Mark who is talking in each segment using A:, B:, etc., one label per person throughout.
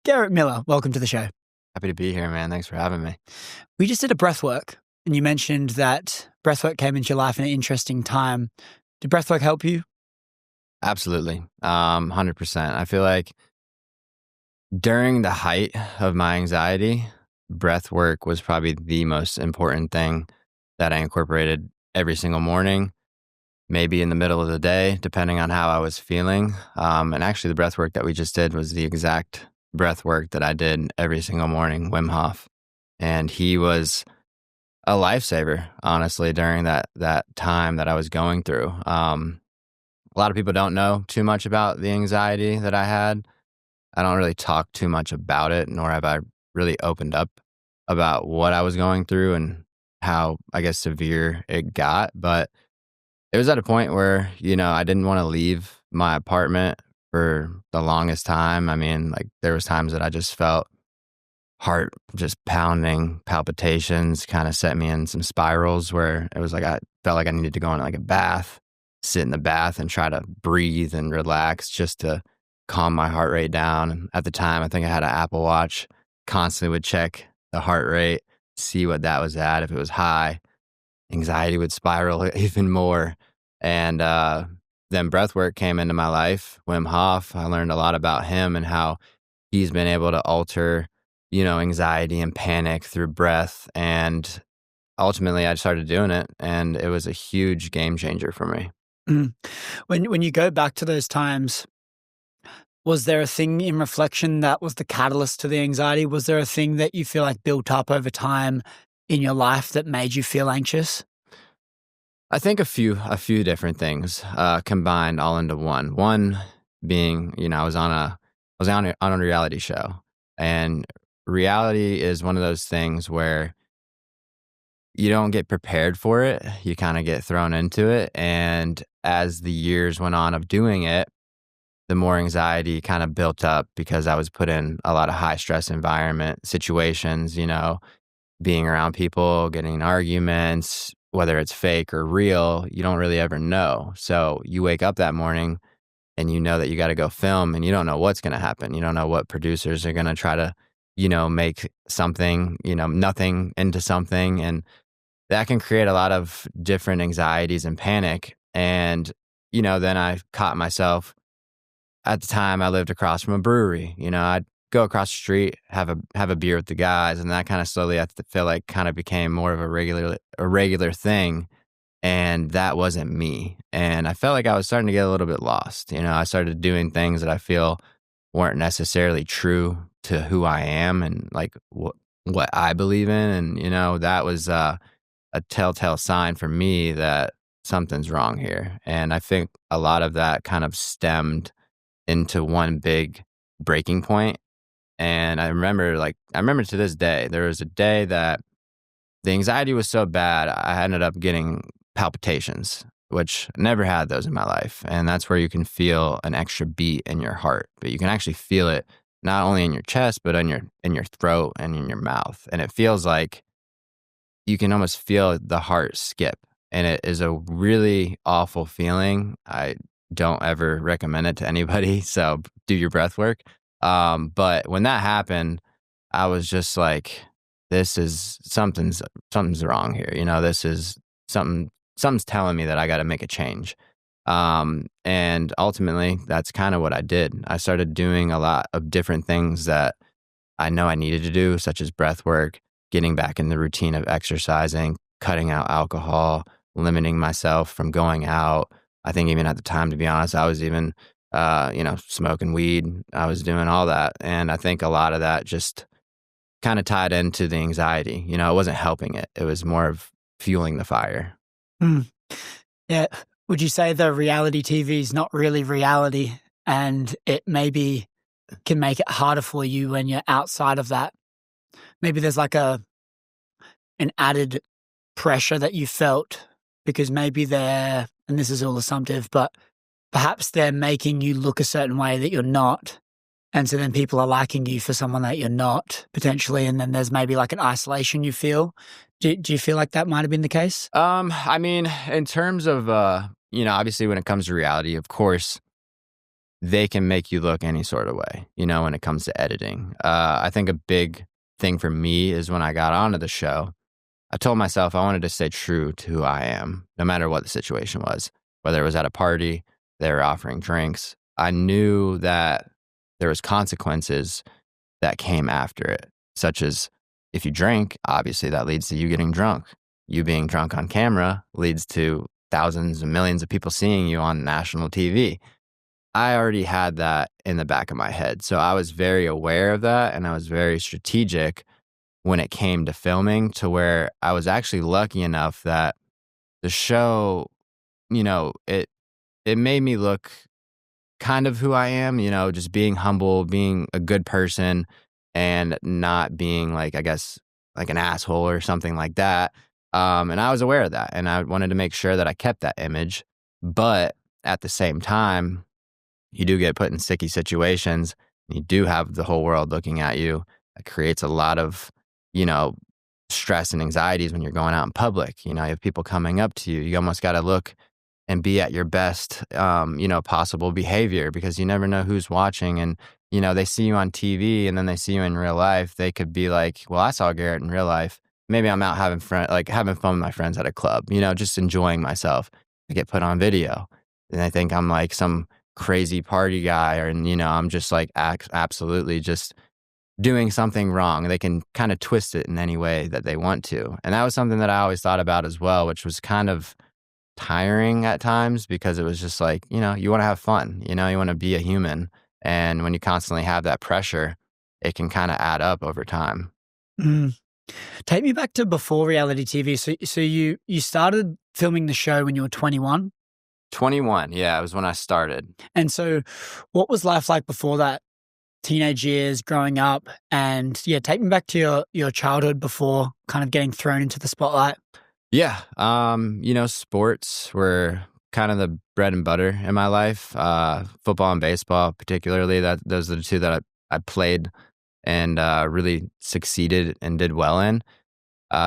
A: Garret Miller, welcome to the show.
B: Happy to be here, man. Thanks for having me.
A: We just did a breathwork, and you mentioned that breathwork came into your life in an interesting time. Did breathwork help you?
B: Absolutely. 100%. I feel like during the height of my anxiety, breath work was probably the most important thing that I incorporated every single morning, maybe in the middle of the day, depending on how I was feeling. And actually, the breath work that we just did was the exact breath work that I did every single morning, Wim Hof. And he was a lifesaver, honestly, during that time that I was going through. A lot of people don't know too much about the anxiety that I had. I don't really talk too much about it, nor have I really opened up about what I was going through and how, I guess, severe it got. But it was at a point where, I didn't want to leave my apartment for the longest time. I mean, like, there was times that I just felt heart just pounding, palpitations kind of set me in some spirals where it was like I felt like I needed to go in like a bath, sit in the bath and try to breathe and relax just to calm my heart rate down. And at the time, I think I had an Apple Watch, constantly would check the heart rate, see what that was at. If it was high, anxiety would spiral even more. And then breathwork came into my life. Wim Hof, I learned a lot about him and how he's been able to alter, anxiety and panic through breath. And ultimately, I started doing it, and it was a huge game changer for me.
A: Mm. When you go back to those times, was there a thing in reflection that was the catalyst to the anxiety? Was there a thing that you feel like built up over time in your life that made you feel anxious?
B: I think a few different things combined all into one. One being, I was on a reality show, and reality is one of those things where you don't get prepared for it. You kind of get thrown into it. And as the years went on of doing it, the more anxiety kind of built up because I was put in a lot of high stress environment situations, being around people, getting in arguments, whether it's fake or real, you don't really ever know. So you wake up that morning and you know that you got to go film, and you don't know what's going to happen. You don't know what producers are going to try to, make something, nothing into something. And that can create a lot of different anxieties and panic. And, then I caught myself. At the time, I lived across from a brewery. I'd go across the street, have a beer with the guys, and that kind of slowly, I feel like, kind of became more of a regular thing. And that wasn't me. And I felt like I was starting to get a little bit lost. I started doing things that I feel weren't necessarily true to who I am and like what I believe in. And that was a telltale sign for me that something's wrong here. And I think a lot of that kind of stemmed into one big breaking point. And I remember to this day, there was a day that the anxiety was so bad, I ended up getting palpitations, which I never had those in my life. And that's where you can feel an extra beat in your heart, but you can actually feel it not only in your chest, but in your throat and in your mouth. And it feels like you can almost feel the heart skip. And it is a really awful feeling. I don't ever recommend it to anybody. So do your breath work. But when that happened, I was just like, this is something's wrong here. This is something's telling me that I got to make a change. And ultimately that's kind of what I did. I started doing a lot of different things that I know I needed to do, such as breath work, getting back in the routine of exercising, cutting out alcohol, limiting myself from going out. I think even at the time, to be honest, I was even, smoking weed. I was doing all that. And I think a lot of that just kind of tied into the anxiety. It wasn't helping it. It was more of fueling the fire.
A: Yeah. Would you say the reality TV is not really reality, and it maybe can make it harder for you when you're outside of that? Maybe there's like an added pressure that you felt because maybe they're, and this is all assumptive, but perhaps they're making you look a certain way that you're not. And so then people are liking you for someone that you're not, potentially. And then there's maybe like an isolation you feel. Do you feel like that might have been the case?
B: I mean, in terms of, obviously when it comes to reality, of course, they can make you look any sort of way, when it comes to editing. I think a big thing for me is when I got onto the show, I told myself I wanted to stay true to who I am, no matter what the situation was. Whether it was at a party, they were offering drinks. I knew that there was consequences that came after it, such as if you drink, obviously that leads to you getting drunk. You being drunk on camera leads to thousands and millions of people seeing you on national TV. I already had that in the back of my head. So I was very aware of that, and I was very strategic when it came to filming, to where I was actually lucky enough that the show, it made me look kind of who I am, just being humble, being a good person, and not being like, I guess, like an asshole or something like that. And I was aware of that, and I wanted to make sure that I kept that image. But at the same time, you do get put in sticky situations. You do have the whole world looking at you. It creates a lot of, stress and anxieties when you're going out in public. You have people coming up to you. You almost got to look and be at your best, possible behavior, because you never know who's watching. And, they see you on TV and then they see you in real life. They could be like, well, I saw Garret in real life. Maybe I'm out having fun with my friends at a club, just enjoying myself. I get put on video and I think I'm like some crazy party guy, or, I'm just like absolutely just doing something wrong. They can kind of twist it in any way that they want to. And that was something that I always thought about as well, which was kind of tiring at times, because it was just like, you want to have fun, you want to be a human. And when you constantly have that pressure, it can kind of add up over time.
A: Mm. Take me back to before reality TV. So you started filming the show when you were 21?
B: 21, yeah, it was when I started.
A: And so what was life like before that? Teenage years, growing up, and take me back to your childhood before kind of getting thrown into the spotlight.
B: Yeah, sports were kind of the bread and butter in my life. Football and baseball, particularly, those are the two that I played and really succeeded and did well in.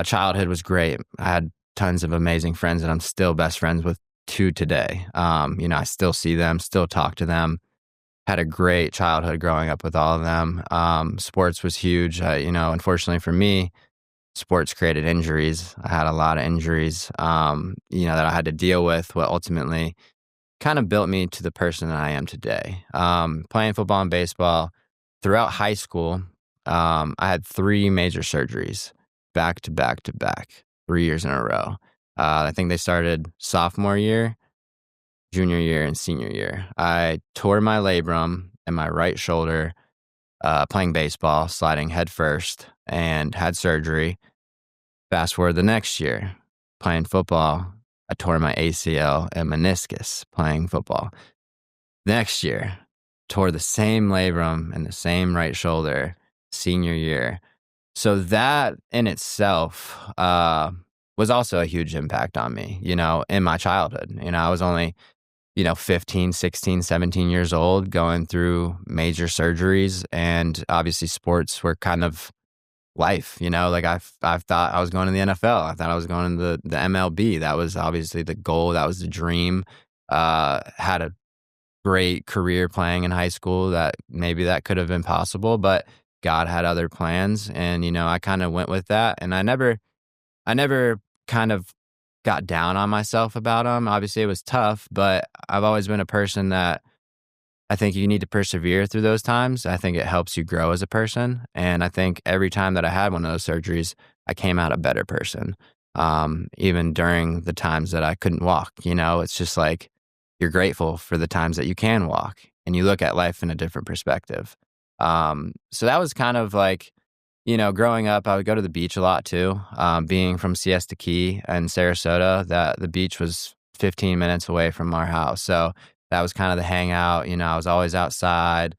B: Childhood was great. I had tons of amazing friends that I'm still best friends with to today. I still see them, still talk to them. Had a great childhood growing up with all of them. Sports was huge. Unfortunately for me, sports created injuries. I had a lot of injuries, that I had to deal with, what ultimately kind of built me to the person that I am today. Playing football and baseball throughout high school, I had 3 major surgeries back to back to back, 3 years in a row. I think they started sophomore year, junior year, and senior year. I tore my labrum in my right shoulder playing baseball, sliding head first, and had surgery. Fast forward the next year, playing football, I tore my ACL and meniscus playing football. Next year, tore the same labrum and the same right shoulder senior year. So that in itself was also a huge impact on me, in my childhood. I was only 15, 16, 17 years old, going through major surgeries, and obviously sports were kind of life, like I thought I was going to the NFL. I thought I was going to the MLB. That was obviously the goal. That was the dream. Had a great career playing in high school that maybe that could have been possible, but God had other plans. And, I kind of went with that. And I never kind of got down on myself about them. Obviously it was tough, but I've always been a person that I think you need to persevere through those times. I think it helps you grow as a person. And I think every time that I had one of those surgeries, I came out a better person. Even during the times that I couldn't walk, it's just like you're grateful for the times that you can walk and you look at life in a different perspective. So that was kind of like, growing up, I would go to the beach a lot too. Being from Siesta Key in Sarasota, the beach was 15 minutes away from our house. So that was kind of the hangout. I was always outside,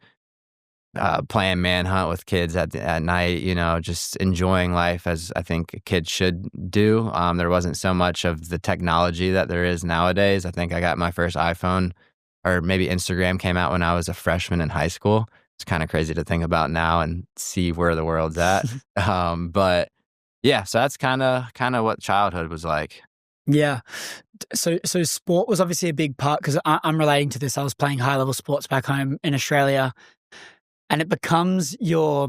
B: playing manhunt with kids at night, just enjoying life as I think a kid should do. There wasn't so much of the technology that there is nowadays. I think I got my first iPhone, or maybe Instagram came out when I was a freshman in high school. It's kind of crazy to think about now and see where the world's at. But yeah, so that's kind of what childhood was like.
A: Yeah. So sport was obviously a big part because I'm relating to this. I was playing high level sports back home in Australia, and it becomes your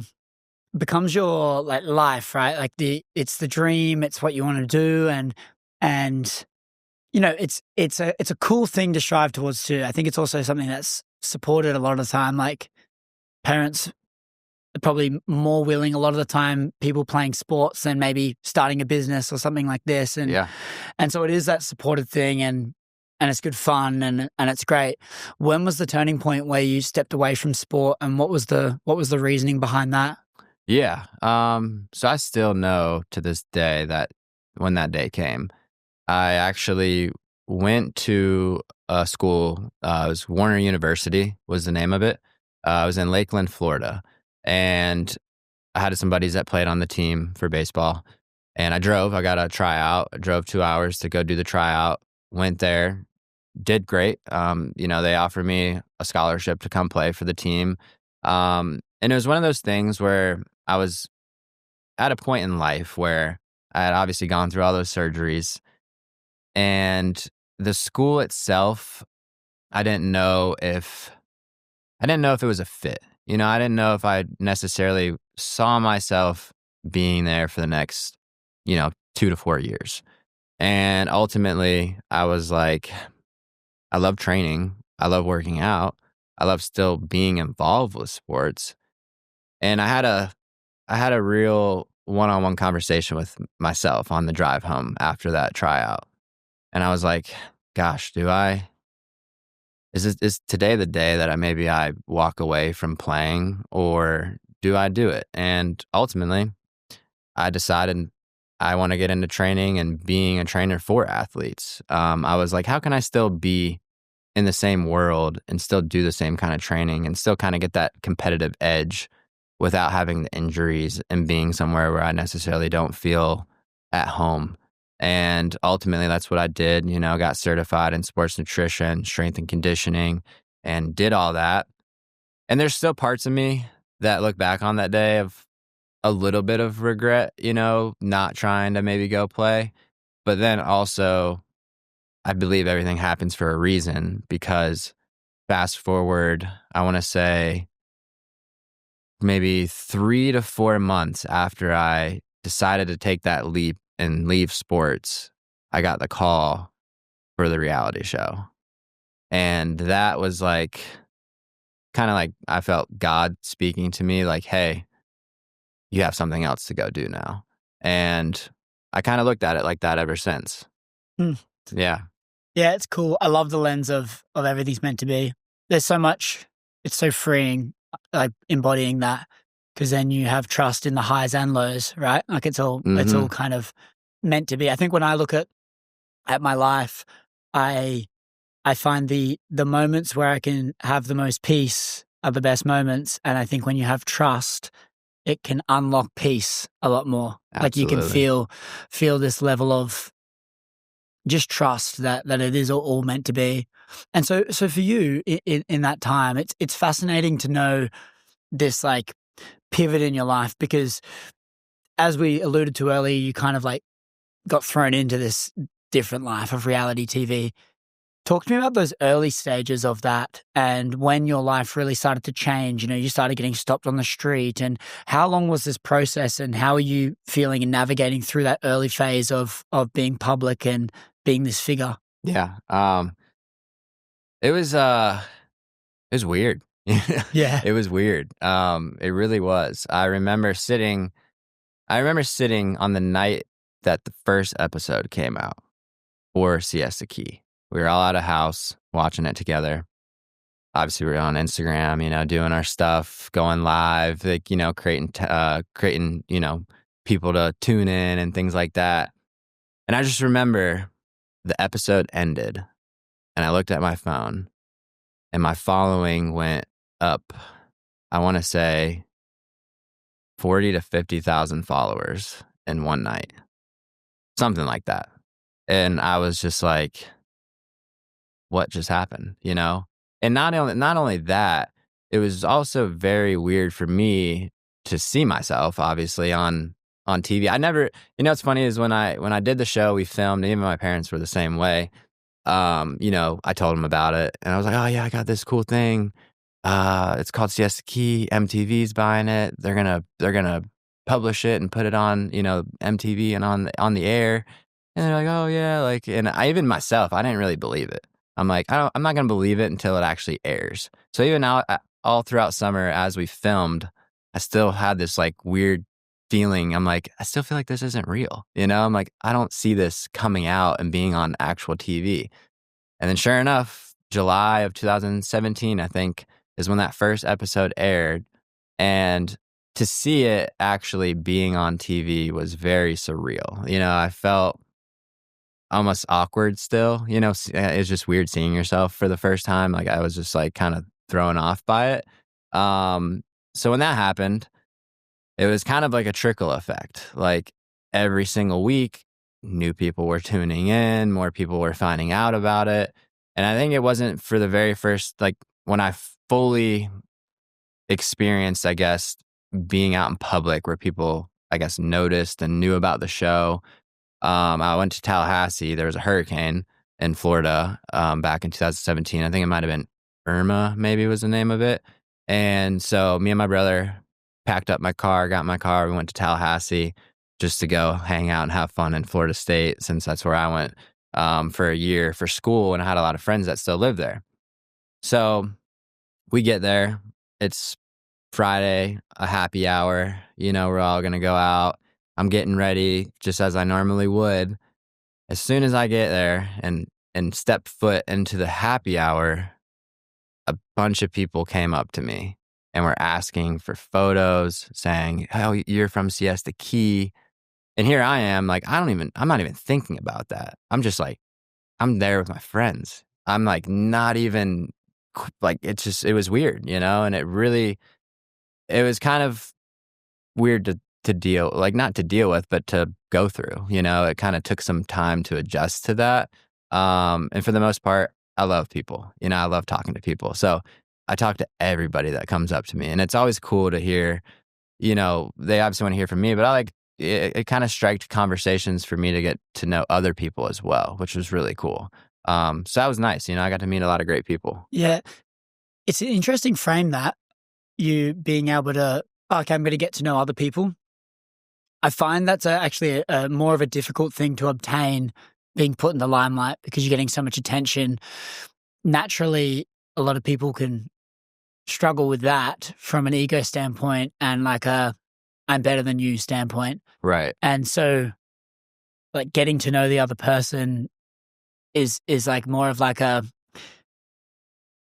A: like life, right? Like it's the dream, it's what you want to do, and it's a cool thing to strive towards too. I think it's also something that's supported a lot of the time. Like parents are probably more willing a lot of the time, people playing sports than maybe starting a business or something like this,
B: Yeah.
A: and so it is that supported thing, and it's good fun, and it's great. When was the turning point where you stepped away from sport, and what was the reasoning behind that?
B: Yeah. So I still know to this day that when that day came, I actually went to a school. It was Warner University was the name of it. I was in Lakeland, Florida, and I had some buddies that played on the team for baseball. And I drove. I got a tryout. I drove 2 hours to go do the tryout. Went there, did great. They offered me a scholarship to come play for the team. And it was one of those things where I was at a point in life where I had obviously gone through all those surgeries, and the school itself, I didn't know if it was a fit. I didn't know if I necessarily saw myself being there for the next, 2 to 4 years. And ultimately, I was like, I love training. I love working out. I love still being involved with sports. And I had a real one-on-one conversation with myself on the drive home after that tryout. And I was like, gosh, is today the day that I walk away from playing, or do I do it? And ultimately, I decided I want to get into training and being a trainer for athletes. I was like, how can I still be in the same world and still do the same kind of training and still kind of get that competitive edge without having the injuries and being somewhere where I necessarily don't feel at home. And ultimately, that's what I did. Got certified in sports nutrition, strength and conditioning, and did all that. And there's still parts of me that look back on that day of a little bit of regret, not trying to maybe go play. But then also, I believe everything happens for a reason, because fast forward, I want to say maybe 3 to 4 months after I decided to take that leap and leave sports, I got the call for the reality show. And that was like, kind of like I felt God speaking to me, like, hey, you have something else to go do now. And I kind of looked at it like that ever since.
A: Hmm.
B: Yeah.
A: Yeah, it's cool. I love the lens of everything's meant to be. There's so much. It's so freeing, like embodying that, because then you have trust in the highs and lows, right? Like it's all
B: Hmm.
A: kind of meant to be. I think when I look at my life, I I find the moments where I can have the most peace are the best moments, and I think when you have trust, it can unlock peace a lot more. Like you can
B: Absolutely.
A: feel this level of just trust that it is all meant to be. And so for you in that time, it's fascinating to know this like pivot in your life, because as we alluded to earlier, you kind of like got thrown into this different life of reality TV. Talk to me about those early stages of that and when your life really started to change. You started getting stopped on the street, and how long was this process, and how are you feeling and navigating through that early phase of being public and being this figure?
B: Yeah. It was it was weird.
A: Yeah.
B: It was weird. It really was. I remember sitting on the night that the first episode came out for Siesta Key. We were all at a house watching it together. Obviously, we were on Instagram, doing our stuff, going live, like, creating, people to tune in and things like that. And I just remember the episode ended, and I looked at my phone, and my following went up, I want to say 40 to 50,000 followers in one night, something like that. And I was just like, what just happened, And not only that, it was also very weird for me to see myself obviously on on TV. I never, what's funny is when I did the show, we filmed, and even my parents were the same way. I told them about it, and I was like, "Oh yeah, I got this cool thing. It's called Siesta Key. MTV's buying it. They're gonna publish it and put it on, MTV and on the air." And they're like, "Oh yeah," like, and I even myself, I didn't really believe it. I'm like, I'm not gonna believe it until it actually airs. So even now, all throughout summer as we filmed, I still had this like weird feeling. I'm like, I still feel like this isn't real. I'm like, I don't see this coming out and being on actual TV. And then sure enough, July of 2017, I think, is when that first episode aired. And to see it actually being on TV was very surreal. I felt almost awkward still. It's just weird seeing yourself for the first time. Like, I was just like kind of thrown off by it. So when that happened, it was kind of like a trickle effect. Like, every single week, new people were tuning in, more people were finding out about it. And I think it wasn't for the very first, like, when I fully experienced, I guess, being out in public where people, I guess, noticed and knew about the show. I went to Tallahassee. There was a hurricane in Florida back in 2017. I think it might have been Irma, maybe was the name of it. And so me and my brother packed up my car, got in my car. We went to Tallahassee just to go hang out and have fun in Florida State, since that's where I went for a year for school. And I had a lot of friends that still live there. So we get there. It's Friday, a happy hour. We're all going to go out. I'm getting ready just as I normally would. As soon as I get there and step foot into the happy hour, a bunch of people came up to me and were asking for photos, saying, "Oh, you're from Siesta Key." And here I am, like, I'm not even thinking about that. I'm just like, I'm there with my friends. I'm like, not even like, it was weird, and it was kind of weird to deal, like, not to deal with, but to go through. It kind of took some time to adjust to that. And for the most part, I love people. I love talking to people. So I talk to everybody that comes up to me, and it's always cool to hear. They obviously want to hear from me, but I like it. It kind of striked conversations for me to get to know other people as well, which was really cool. So that was nice. I got to meet a lot of great people.
A: Yeah. It's an interesting frame, that you being able to, okay, I'm going to get to know other people. I find that's actually a more of a difficult thing to obtain, being put in the limelight, because you're getting so much attention. Naturally, a lot of people can struggle with that from an ego standpoint and like a I'm better than you standpoint.
B: Right.
A: And so, like, getting to know the other person is like more of like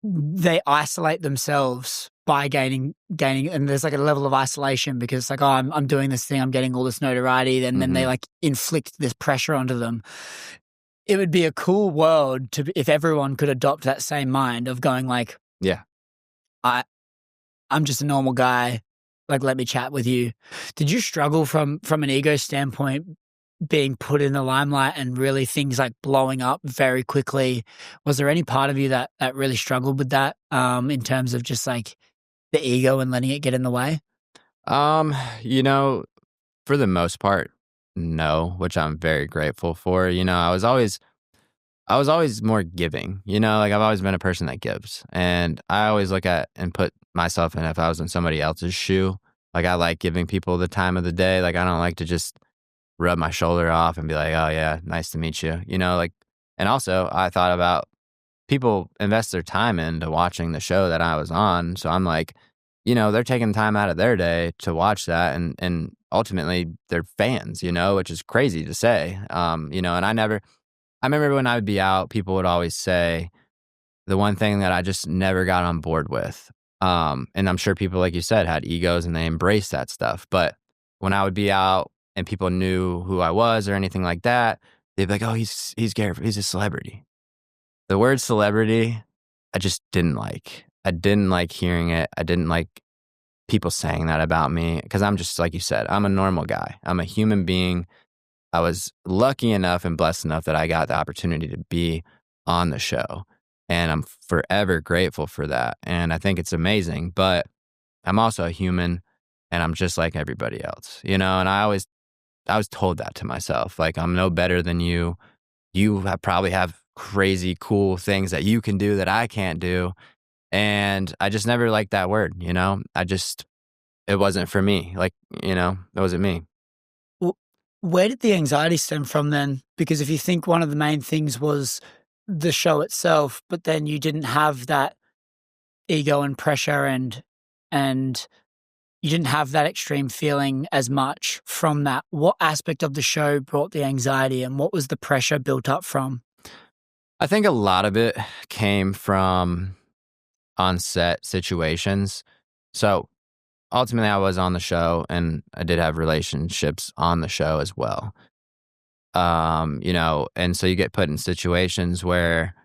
A: they isolate themselves by gaining, and there's like a level of isolation because it's like, oh, I'm doing this thing, I'm getting all this notoriety, and then they like inflict this pressure onto them. It would be a cool world if everyone could adopt that same mind of going like,
B: yeah,
A: I'm just a normal guy, like, let me chat with you. Did you struggle from an ego standpoint, being put in the limelight and really things like blowing up very quickly? Was there any part of you that really struggled with that in terms of just like the ego and letting it get in the way?
B: For the most part, no, which I'm very grateful for. I was always more giving, like, I've always been a person that gives. And I always look at and put myself in, if I was in somebody else's shoe, like, I like giving people the time of the day. Like, I don't like to just rub my shoulder off and be like, "Oh yeah, nice to meet you." Like, and also I thought about people invest their time into watching the show that I was on. So I'm like, they're taking time out of their day to watch that, and ultimately they're fans, which is crazy to say. And I remember when I would be out, people would always say the one thing that I just never got on board with. And I'm sure people, like you said, had egos and they embraced that stuff. But when I would be out and people knew who I was or anything like that, they'd be like, "Oh, he's Garret, he's a celebrity." The word celebrity, I just didn't like. I didn't like hearing it. I didn't like people saying that about me, because I'm just, like you said, I'm a normal guy. I'm a human being. I was lucky enough and blessed enough that I got the opportunity to be on the show. And I'm forever grateful for that. And I think it's amazing. But I'm also a human, and I'm just like everybody else, And I always told that to myself. Like, I'm no better than you. Probably have crazy cool things that you can do that I can't do. And I just never liked that word, it wasn't for me. Like, it wasn't me.
A: W Where did the anxiety stem from then? Because if you think one of the main things was the show itself, but then you didn't have that ego and pressure and you didn't have that extreme feeling as much from that. What aspect of the show brought the anxiety and what was the pressure built up from?
B: I think a lot of it came from on-set situations. So, ultimately, I was on the show, and I did have relationships on the show as well. And so you get put in situations where,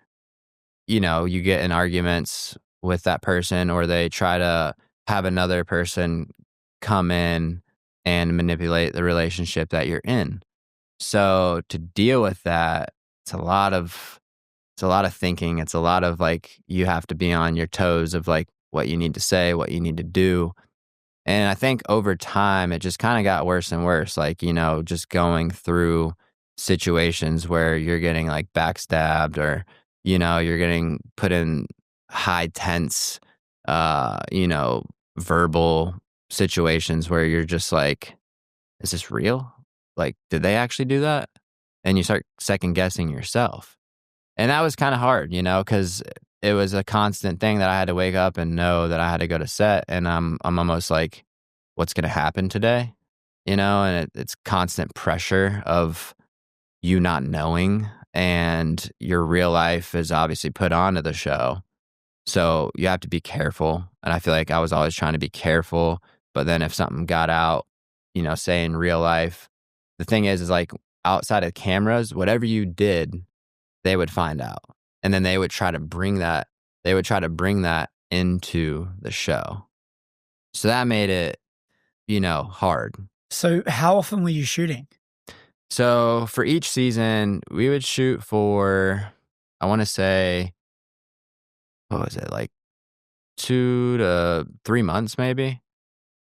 B: you get in arguments with that person, or they try to have another person come in and manipulate the relationship that you're in. So to deal with that, it's a lot of thinking. It's a lot of like, you have to be on your toes of like what you need to say, what you need to do. And I think over time, it just kind of got worse and worse. Like, just going through situations where you're getting like backstabbed, or, you're getting put in high tense, verbal situations where you're just like, is this real? Like, did they actually do that? And you start second guessing yourself. And that was kind of hard, because it was a constant thing that I had to wake up and know that I had to go to set, and I'm almost like, what's going to happen today? And it's constant pressure of you not knowing, and your real life is obviously put onto the show. So you have to be careful. And I feel like I was always trying to be careful, but then if something got out, say in real life, the thing is like, outside of cameras, whatever you did, they would find out. And then they would try to bring that into the show. So that made it, hard.
A: So how often were you shooting?
B: So for each season, we would shoot for, I want to say, what was it, like 2 to 3 months maybe?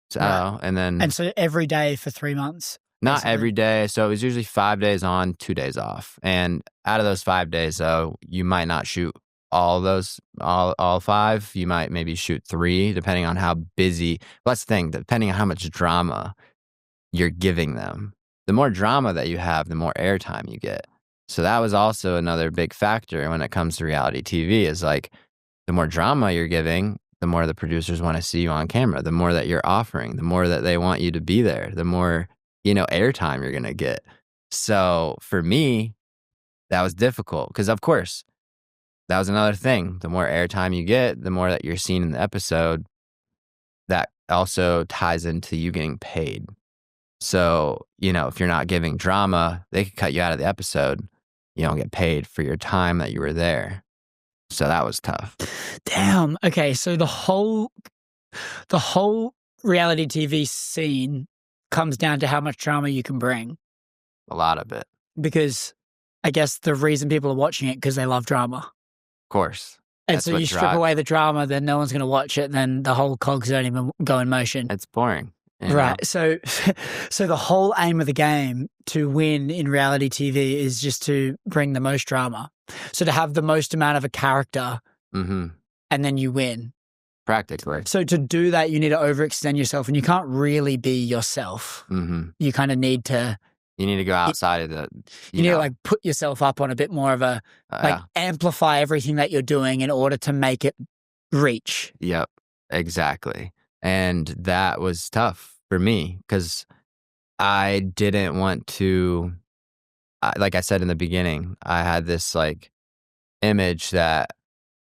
B: So,
A: Right.
B: and
A: so every day for 3 months?
B: not
A: Basically.
B: every day. So it was usually 5 days on, 2 days off. And out of those 5 days, though, you might not shoot all those, all 5. You might maybe shoot 3, depending on how busy. Well, that's the thing, depending on how much drama you're giving them. The more drama that you have, the more airtime you get. So that was also another big factor when it comes to reality TV, is like, the more drama you're giving, the more the producers want to see you on camera, the more that you're offering, the more that they want you to be there, the more, airtime you're going to get. So for me, that was difficult because, of course, that was another thing. The more airtime you get, the more that you're seen in the episode, that also ties into you getting paid. So, if you're not giving drama, they could cut you out of the episode. You don't get paid for your time that you were there. So that was tough.
A: Damn. Okay, so the whole reality TV scene comes down to how much drama you can bring.
B: A lot of it.
A: Because I guess the reason people are watching it because they love drama.
B: Of course.
A: And so you strip away the drama, then no one's going to watch it, then the whole cogs don't even go in motion.
B: It's boring.
A: Right. So the whole aim of the game to win in reality TV is just to bring the most drama. So to have the most amount of a character,
B: and
A: then you win.
B: Practically.
A: So to do that, you need to overextend yourself, and you can't really be yourself. You kind of need to.
B: You need to go outside of the.
A: You need to like put yourself up on a bit more of a amplify everything that you're doing in order to make it reach.
B: Yep, exactly. And that was tough for me because I didn't want to. Like I said in the beginning, I had this like image that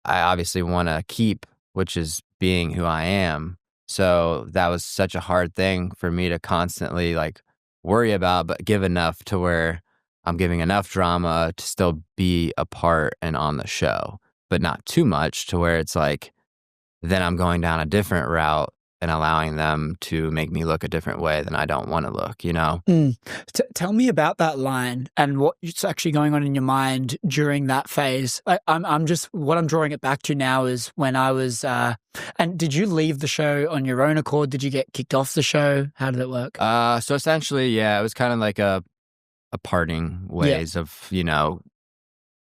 B: I obviously want to keep, which is being who I am. So that was such a hard thing for me to constantly like worry about, but give enough to where I'm giving enough drama to still be a part and on the show, but not too much to where it's like, then I'm going down a different route and allowing them to make me look a different way than I don't want to look, you know?
A: Tell me about that line and what's actually going on in your mind during that phase. I'm just, what I'm drawing it back to now is when I was, and did you leave the show on your own accord? Did you get kicked off the show? How did it work?
B: So essentially, yeah, it was kind of like a parting ways of, you know,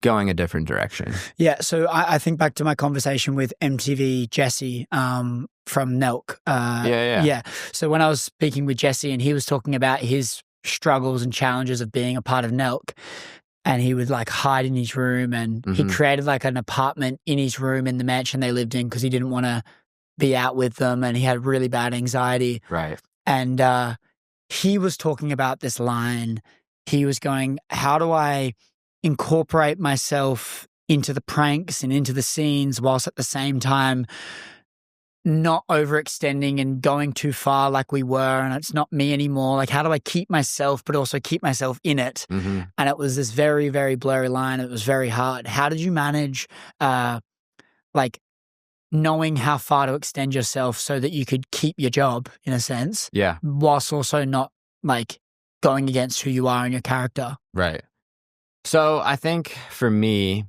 B: going a different direction.
A: Yeah, so I think back to my conversation with MTV Jesse from Nelk. Yeah. So when I was speaking with Jesse and he was talking about his struggles and challenges of being a part of Nelk, and he would like hide in his room, and he created like an apartment in his room in the mansion they lived in because he didn't want to be out with them, and he had really bad anxiety.
B: Right.
A: And he was talking about this line. He was going, how do I incorporate myself into the pranks and into the scenes whilst at the same time not overextending and going too far like we were, and it's not me anymore. Like, how do I keep myself but also keep myself in it? And it was this very, very blurry line. It was very hard. How did you manage like knowing how far to extend yourself so that you could keep your job in a sense?
B: Yeah.
A: Whilst also not like going against who you are and your character.
B: Right. So I think for me,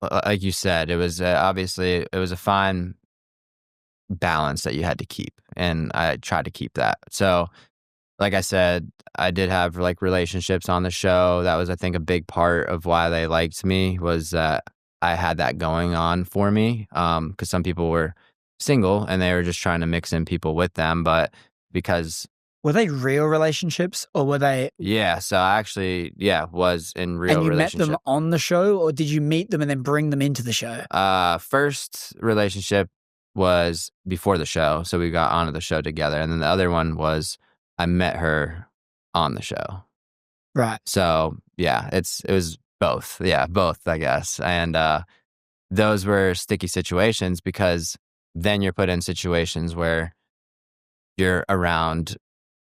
B: like you said, it was obviously it was a fine balance that you had to keep, and I tried to keep that. So like I said, I did have like relationships on the show. That was, I think, a big part of why they liked me, was that I had that going on for me. Because some people were single and they were just trying to mix in people with them, but because
A: were they real relationships or were they?
B: Yeah, so I actually, was in real
A: and you
B: relationship.
A: met them on the show, or did you meet them and then bring them into the show?
B: First relationship was before the show, so we got onto the show together, and then the other one was I met her on the show.
A: Right.
B: So yeah, it was both. Yeah, both, I guess. And those were sticky situations because then you're put in situations where you're around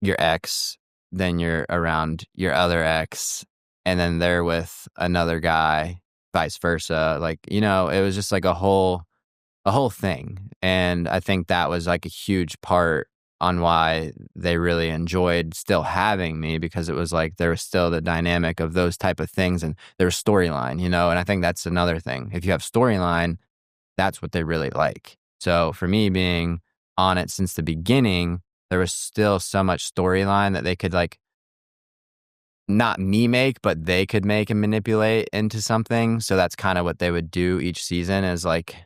B: your ex, then you're around your other ex, and then they're with another guy, vice versa. Like, you know, it was just like a whole thing. And I think that was like a huge part on why they really enjoyed still having me, because it was like there was still the dynamic of those type of things, and there was storyline, you know. And I think that's another thing. If you have storyline, that's what they really like. So for me, being on it since the beginning, there was still so much storyline that they could like not me make, but they could make and manipulate into something. So that's kind of what they would do each season, is like,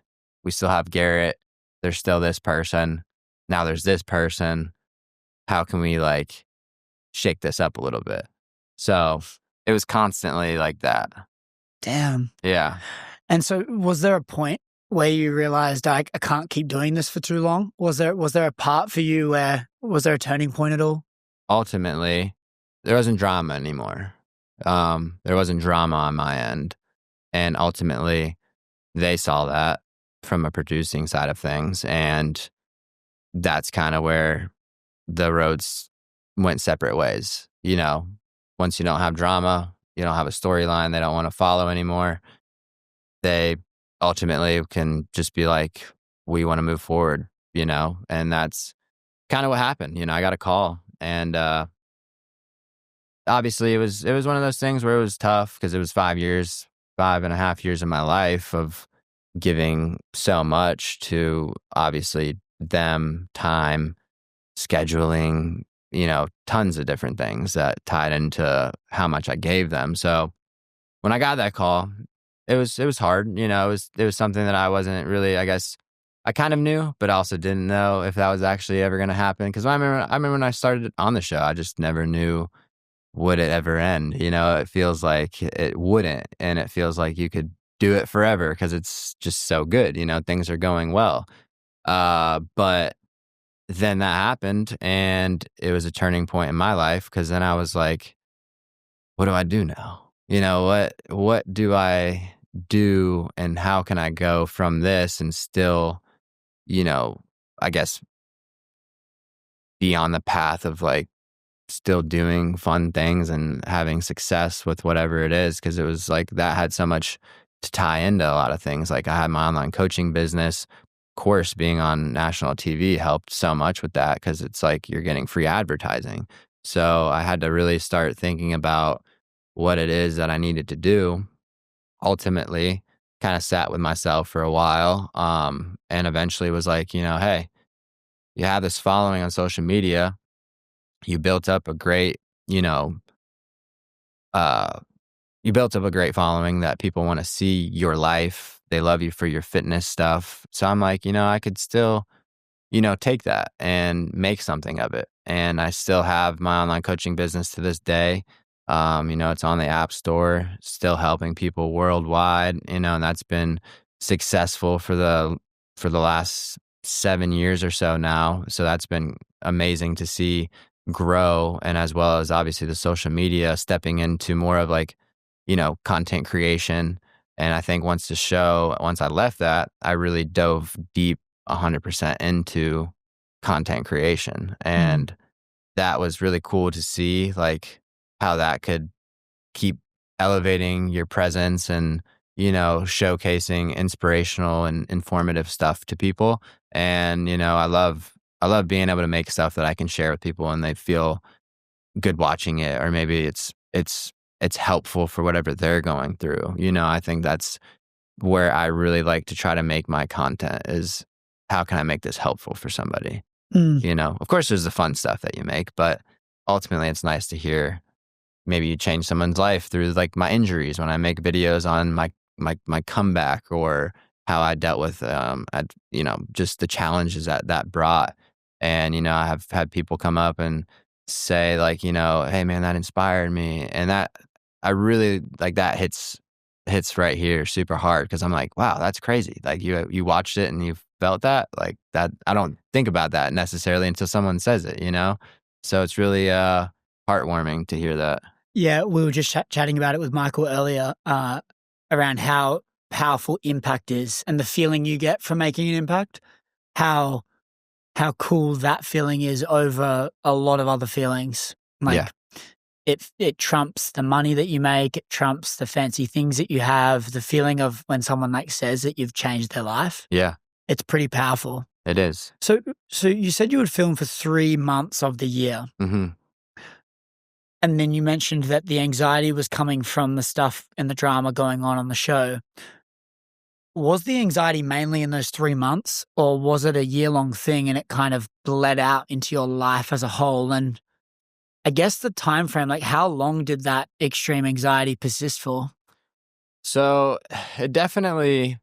B: we still have Garret, there's still this person, now there's this person. How can we like shake this up a little bit? So it was constantly like that.
A: Damn.
B: Yeah.
A: And so was there a point where you realized I can't keep doing this for too long? Was there a part for you where, was there a turning point at all?
B: Ultimately, there wasn't drama anymore. There wasn't drama on my end. And ultimately, they saw that from a producing side of things. And that's kind of where the roads went separate ways. You know, once you don't have drama, you don't have a storyline they don't want to follow anymore, they ultimately can just be like, we want to move forward, you know? And that's kind of what happened. You know, I got a call, and obviously it was one of those things where it was tough because it was 5.5 years of my life of giving so much to obviously them, time, scheduling, you know, tons of different things that tied into how much I gave them. So when I got that call, it was hard. You know, it was something that I wasn't really, I guess, I kind of knew, but also didn't know if that was actually ever going to happen. Because I remember when I started on the show, I just never knew, would it ever end? You know, it feels like it wouldn't, and it feels like you could do it forever because it's just so good. You know, things are going well. But then that happened, and it was a turning point in my life, because then I was like, what do I do now? You know, what do I do, and how can I go from this and still, you know, I guess be on the path of like still doing fun things and having success with whatever it is? Because it was like that had so much to tie into a lot of things. Like I had my online coaching business, course, being on national TV helped so much with that because it's like you're getting free advertising. So I had to really start thinking about what it is that I needed to do. Ultimately, kind of sat with myself for a while, and eventually was like, hey, you have this following on social media. You built up a great, you know, uh, you built up a great following that people want to see your life. They love you for your fitness stuff. So I'm like, I could still, take that and make something of it. And I still have my online coaching business to this day. It's on the App Store, still helping people worldwide, and that's been successful for the last 7 years or so now. So that's been amazing to see grow. And as well as obviously the social media stepping into more of like, content creation. And I think once I left that, I really dove deep 100% into content creation.
A: Mm.
B: And that was really cool to see, like, how that could keep elevating your presence and, showcasing inspirational and informative stuff to people. And, I love being able to make stuff that I can share with people and they feel good watching it, or maybe it's helpful for whatever they're going through. I think that's where I really like to try to make my content is how can I make this helpful for somebody?
A: Mm.
B: Of course there's the fun stuff that you make, but ultimately it's nice to hear maybe you change someone's life through like my injuries when I make videos on my comeback or how I dealt with just the challenges that brought. And I have had people come up and say like, hey man, that inspired me. And that I really like that hits right here super hard because I'm like, wow, that's crazy. Like you watched it and you felt that. Like that I don't think about that necessarily until someone says it. So it's really heartwarming to hear that.
A: Yeah, we were just chatting about it with Michael earlier, around how powerful impact is and the feeling you get from making an impact. How cool that feeling is over a lot of other feelings.
B: Yeah.
A: Like it trumps the money that you make, it trumps the fancy things that you have, the feeling of when someone like says that you've changed their life.
B: Yeah,
A: It's pretty powerful.
B: it is.
A: So you said you would film for 3 months of the year.
B: Mm-hmm.
A: And then you mentioned that the anxiety was coming from the stuff and the drama going on the show. Was the anxiety mainly in those 3 months, or was it a year-long thing and it kind of bled out into your life as a whole? And I guess the time frame, like how long did that extreme anxiety persist for?
B: So it definitely.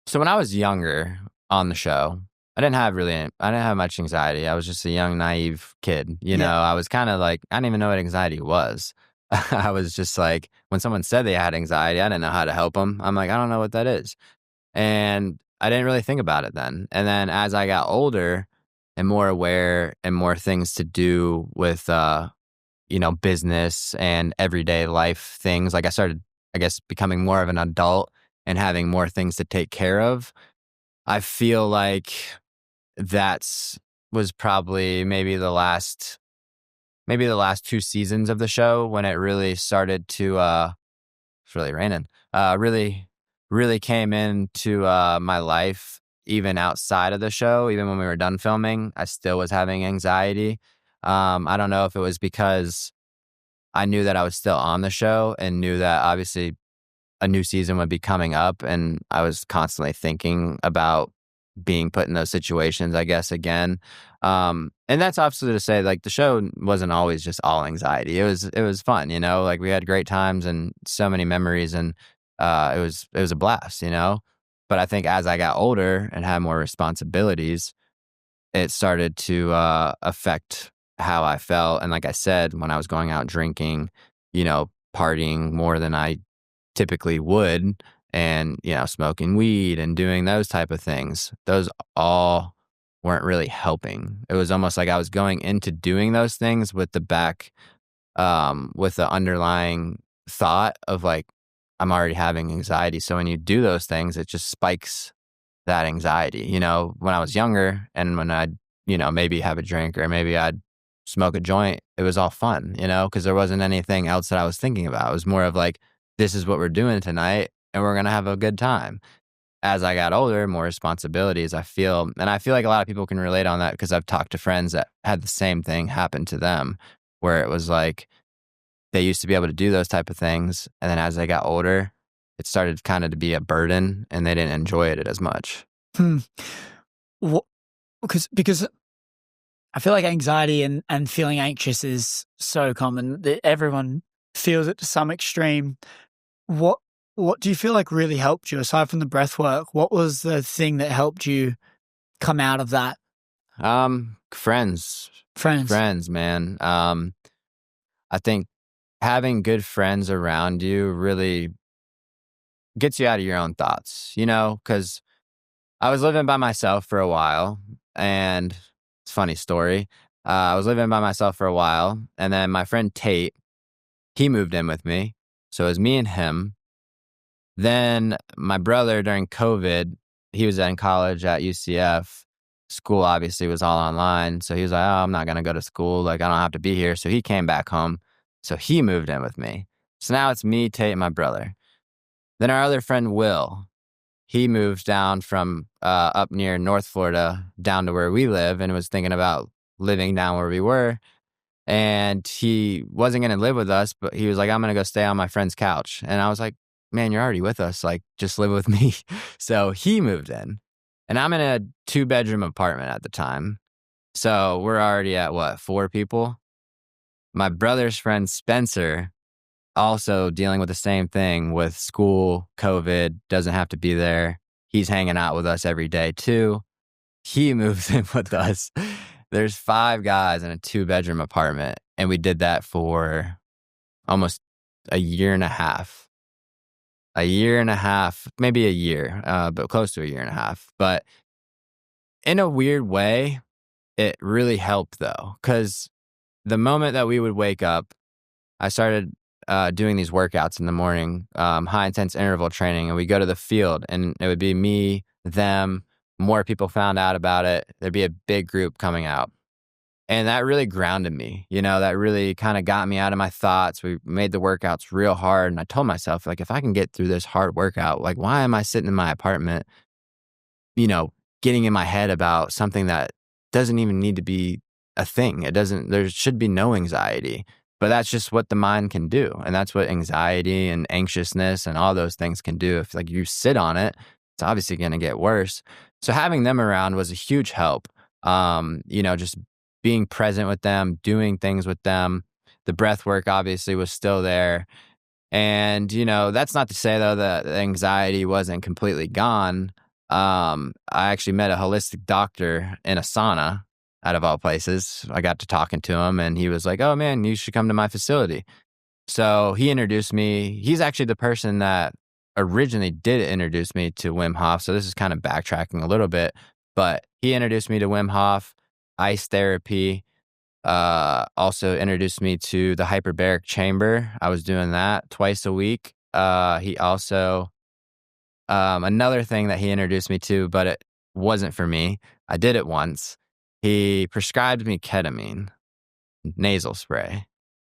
B: So when I was younger on the show, I didn't have much anxiety. I was just a young, naive kid.
A: Yeah.
B: I was kind of like, I didn't even know what anxiety was. I was just like, when someone said they had anxiety, I didn't know how to help them. I'm like, I don't know what that is. And I didn't really think about it then. And then as I got older and more aware and more things to do with, business and everyday life things, like I started, I guess, becoming more of an adult and having more things to take care of. I feel like that's was probably maybe the last 2 seasons of the show when it really started to it's really raining. Really came into my life even outside of the show. Even when we were done filming, I still was having anxiety. I don't know if it was because I knew that I was still on the show and knew that obviously a new season would be coming up, and I was constantly thinking about being put in those situations, I guess, again. And that's obviously to say, like, the show wasn't always just all anxiety. It was fun, like we had great times and so many memories, and it was a blast. But I think as I got older and had more responsibilities, it started to affect how I felt. And like I said, when I was going out drinking, partying more than I typically would, and smoking weed and doing those type of things, those all weren't really helping. It was almost like I was going into doing those things with the underlying thought of like, I'm already having anxiety, so when you do those things it just spikes that anxiety. When I was younger and when I'd maybe have a drink or maybe I'd smoke a joint, it was all fun, because there wasn't anything else that I was thinking about. It was more of like, this is what we're doing tonight and we're going to have a good time. as I got older, more responsibilities, and I feel like a lot of people can relate on that because I've talked to friends that had the same thing happen to them, where it was like they used to be able to do those type of things, and then as they got older, it started kind of to be a burden, and they didn't enjoy it as much.
A: Hmm. Because I feel like anxiety and feeling anxious is so common that everyone feels it to some extreme. What what do you feel like really helped you aside from the breath work? What was the thing that helped you come out of that?
B: Friends,
A: Friends.
B: man. I think having good friends around you really gets you out of your own thoughts, because I was living by myself for a while, and it's a funny story. I was living by myself for a while, and then my friend Tate, he moved in with me. So it was me and him. Then my brother during COVID, he was in college at UCF. School obviously was all online. So he was like, oh, I'm not going to go to school. Like, I don't have to be here. So he came back home. So he moved in with me. So now it's me, Tate, and my brother. Then our other friend, Will, he moved down from up near North Florida down to where we live and was thinking about living down where we were. And he wasn't going to live with us, but he was like, I'm going to go stay on my friend's couch. And I was like, man, you're already with us. Like, just live with me. So he moved in. And I'm in a 2-bedroom apartment at the time. So we're already at what, 4 people? My brother's friend, Spencer, also dealing with the same thing with school, COVID, doesn't have to be there. He's hanging out with us every day too. He moves in with us. There's 5 guys in a 2-bedroom apartment. And we did that for almost a year and a half. Maybe a year, but close to a year and a half. But in a weird way, it really helped though, because the moment that we would wake up, I started doing these workouts in the morning, high intense interval training, and we go to the field, and it would be me, them, more people found out about it. There'd be a big group coming out. And that really grounded me, that really kind of got me out of my thoughts. We made the workouts real hard. And I told myself, like, if I can get through this hard workout, like, why am I sitting in my apartment, getting in my head about something that doesn't even need to be a thing? There should be no anxiety, but that's just what the mind can do. And that's what anxiety and anxiousness and all those things can do. If like you sit on it, it's obviously going to get worse. So having them around was a huge help. Just being present with them, doing things with them. The breath work obviously was still there. And, that's not to say though that the anxiety wasn't completely gone. I actually met a holistic doctor in a sauna, out of all places. I got to talking to him and he was like, oh man, you should come to my facility. So he introduced me. He's actually the person that originally did introduce me to Wim Hof. So this is kind of backtracking a little bit, but he introduced me to Wim Hof, ice therapy, also introduced me to the hyperbaric chamber. I was doing that twice a week. He also, another thing that he introduced me to, but it wasn't for me. I did it once. He prescribed me ketamine, nasal spray.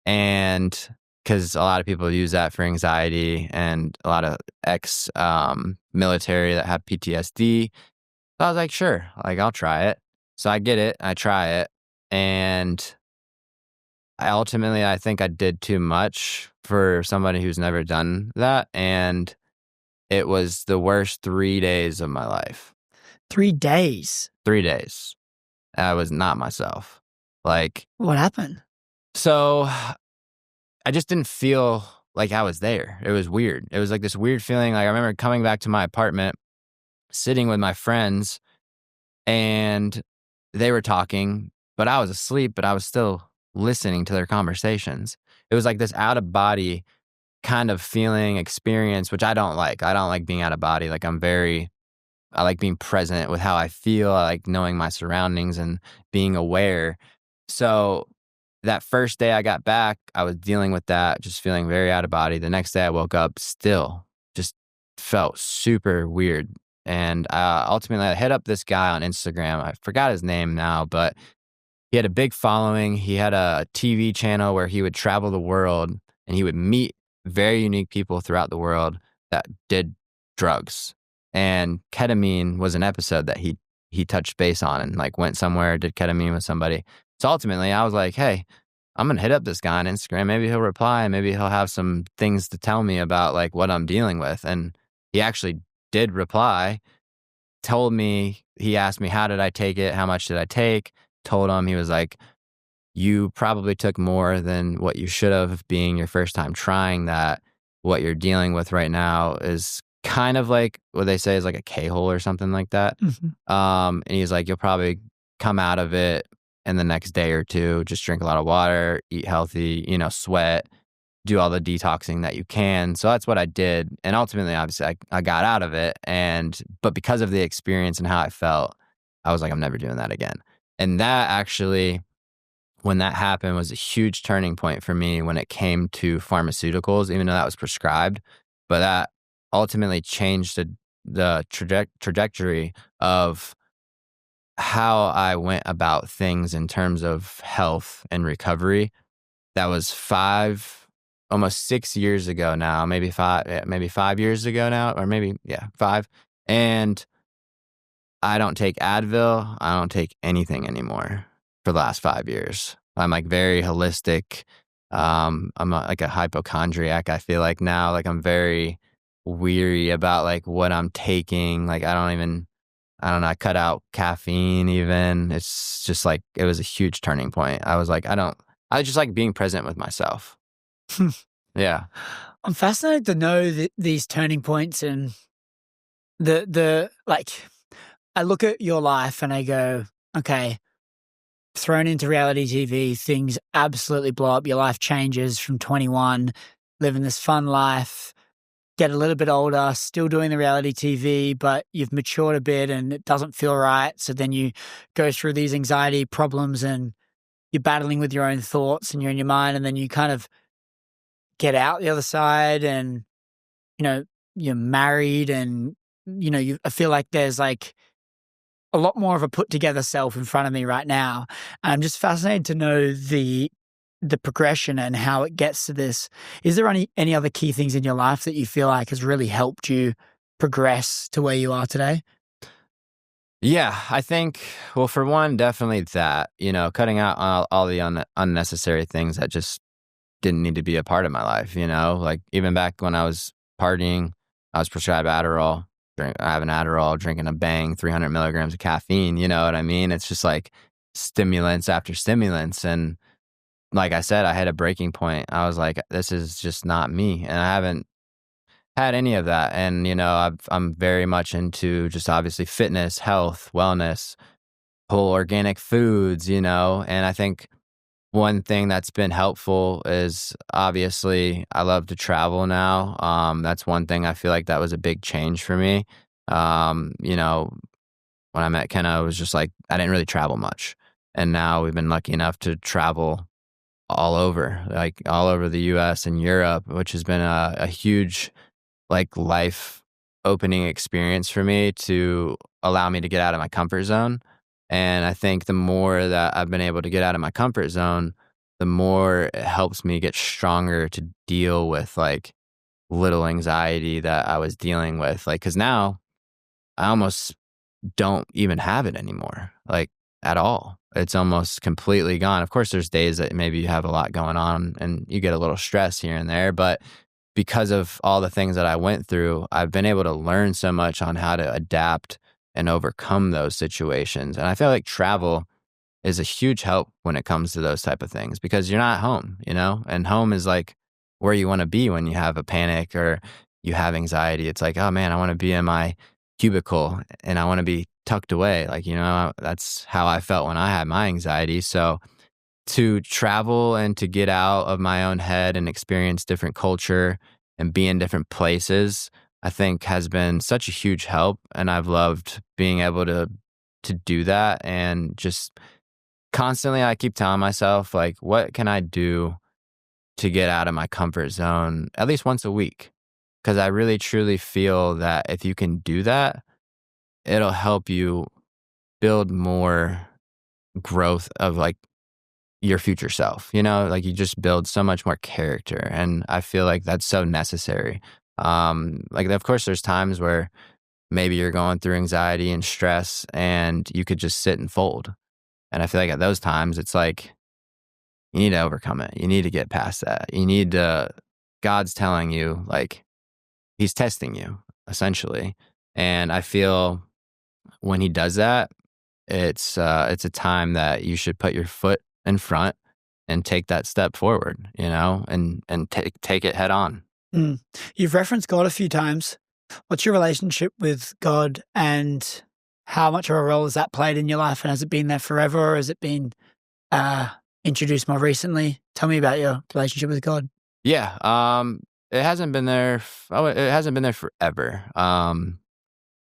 B: And because a lot of people use that for anxiety and a lot of military that have PTSD. So I was like, sure, like I'll try it. So I get it, I try it, and I think I did too much for somebody who's never done that, and it was the worst 3 days of my life.
A: 3 days?
B: 3 days. I was not myself. Like,
A: what happened?
B: So I just didn't feel like I was there. It was weird. It was like this weird feeling. Like I remember coming back to my apartment, sitting with my friends, and they were talking, but I was asleep, but I was still listening to their conversations. It was like this out of body kind of feeling experience, which I don't like. I don't like being out of body. Like I like being present with how I feel. I like knowing my surroundings and being aware. So that first day I got back, I was dealing with that, just feeling very out of body. The next day I woke up still just felt super weird. And ultimately I hit up this guy on Instagram. I forgot his name now, but he had a big following. He had a TV channel where he would travel the world and he would meet very unique people throughout the world that did drugs. And ketamine was an episode that he touched base on and like went somewhere, did ketamine with somebody. So ultimately I was like, hey, I'm gonna hit up this guy on Instagram. Maybe he'll reply, maybe he'll have some things to tell me about like what I'm dealing with. And he actually did reply, told me, he asked me, how did I take it? How much did I take? Told him, he was like, you probably took more than what you should have, being your first time trying that. What you're dealing with right now is kind of like what they say is like a K-hole or something like that. And he's like, you'll probably come out of it in the next day or two. Just drink a lot of water, eat healthy, sweat, do all the detoxing that you can. So that's what I did. And ultimately, obviously, I got out of it. But because of the experience and how I felt, I was like, I'm never doing that again. And that actually, when that happened, was a huge turning point for me when it came to pharmaceuticals, even though that was prescribed. But that ultimately changed the trajectory of how I went about things in terms of health and recovery. That was almost 6 years ago now, maybe 5 years ago now, or maybe, 5. And I don't take Advil. I don't take anything anymore for the last 5 years. I'm like very holistic. Like a hypochondriac. I feel like now, like I'm very weary about like what I'm taking. Like I don't know. I cut out caffeine even. It's just like, it was a huge turning point. I was like, I just like being present with myself. Yeah.
A: I'm fascinated to know these turning points and like, I look at your life and I go, okay, thrown into reality TV, things absolutely blow up. Your life changes from 21, living this fun life, get a little bit older, still doing the reality TV, but you've matured a bit and it doesn't feel right. So then you go through these anxiety problems and you're battling with your own thoughts and you're in your mind, and then you kind of get out the other side and, you're married and, I feel like there's like a lot more of a put together self in front of me right now. And I'm just fascinated to know the progression and how it gets to this. Is there any other key things in your life that you feel like has really helped you progress to where you are today?
B: Yeah, I think, well, for one, definitely that, cutting out all the unnecessary things that just didn't need to be a part of my life, like even back when I was partying, I was prescribed Adderall. I have an Adderall, drinking a Bang, 300 milligrams of caffeine. You know what I mean? It's just like stimulants after stimulants. And like I said, I had a breaking point. I was like, this is just not me. And I haven't had any of that. And, I'm very much into just obviously fitness, health, wellness, whole organic foods, and I think one thing that's been helpful is obviously I love to travel now. That's one thing I feel like that was a big change for me. When I met Kenna, it was just like I didn't really travel much. And now we've been lucky enough to travel all over the US and Europe, which has been a huge like life opening experience for me to allow me to get out of my comfort zone. And I think the more that I've been able to get out of my comfort zone, the more it helps me get stronger to deal with like little anxiety that I was dealing with. Like, cause now I almost don't even have it anymore, like at all. It's almost completely gone. Of course, there's days that maybe you have a lot going on and you get a little stress here and there, but because of all the things that I went through, I've been able to learn so much on how to adapt and overcome those situations. And I feel like travel is a huge help when it comes to those type of things because you're not home, and home is like where you want to be when you have a panic or you have anxiety. It's like, oh man, I want to be in my cubicle and I want to be tucked away. Like, that's how I felt when I had my anxiety. So to travel and to get out of my own head and experience different culture and be in different places, I think has been such a huge help. And I've loved being able to do that. And just constantly I keep telling myself, like, what can I do to get out of my comfort zone at least once a week? Because I really truly feel that if you can do that, it'll help you build more growth of like your future self, like you just build so much more character. And I feel like that's so necessary. Like, of course, there's times where maybe you're going through anxiety and stress and you could just sit and fold. And I feel like at those times, it's like, you need to overcome it. You need to get past that. God's telling you, like, he's testing you, essentially. And I feel when he does that, it's a time that you should put your foot in front and take that step forward, and take it head on.
A: Mm. You've referenced God a few times. What's your relationship with God, and how much of a role has that played in your life? And has it been there forever, or has it been introduced more recently? Tell me about your relationship with God.
B: Yeah, it hasn't been there. It hasn't been there forever. I